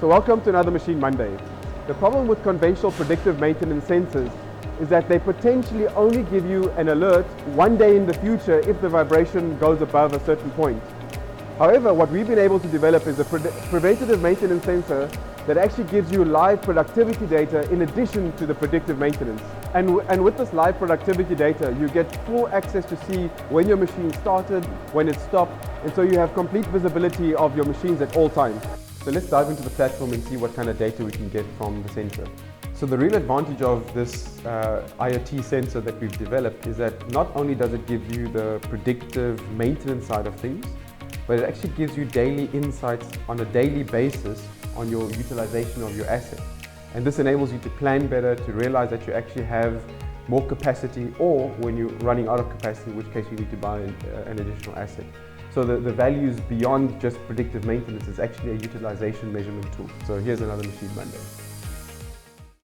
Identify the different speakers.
Speaker 1: So welcome to another Machine Monday. The problem with conventional predictive maintenance sensors is that they potentially only give you an alert one day in the future if the vibration goes above a certain point. However, what we've been able to develop is a preventative maintenance sensor that actually gives you live productivity data in addition to the predictive maintenance. And with this live productivity data, you get full access to see when your machine started, when it stopped, and so you have complete visibility of your machines at all times. So let's dive into the platform and see what kind of data we can get from the sensor. So the real advantage of this IoT sensor that we've developed is that not only does it give you the predictive maintenance side of things, but it actually gives you daily insights on a daily basis on your utilization of your asset. And this enables you to plan better, to realize that you actually have more capacity, or when you're running out of capacity, in which case you need to buy an additional asset. So the values beyond just predictive maintenance is actually a utilization measurement tool. So here's another Machine Monday.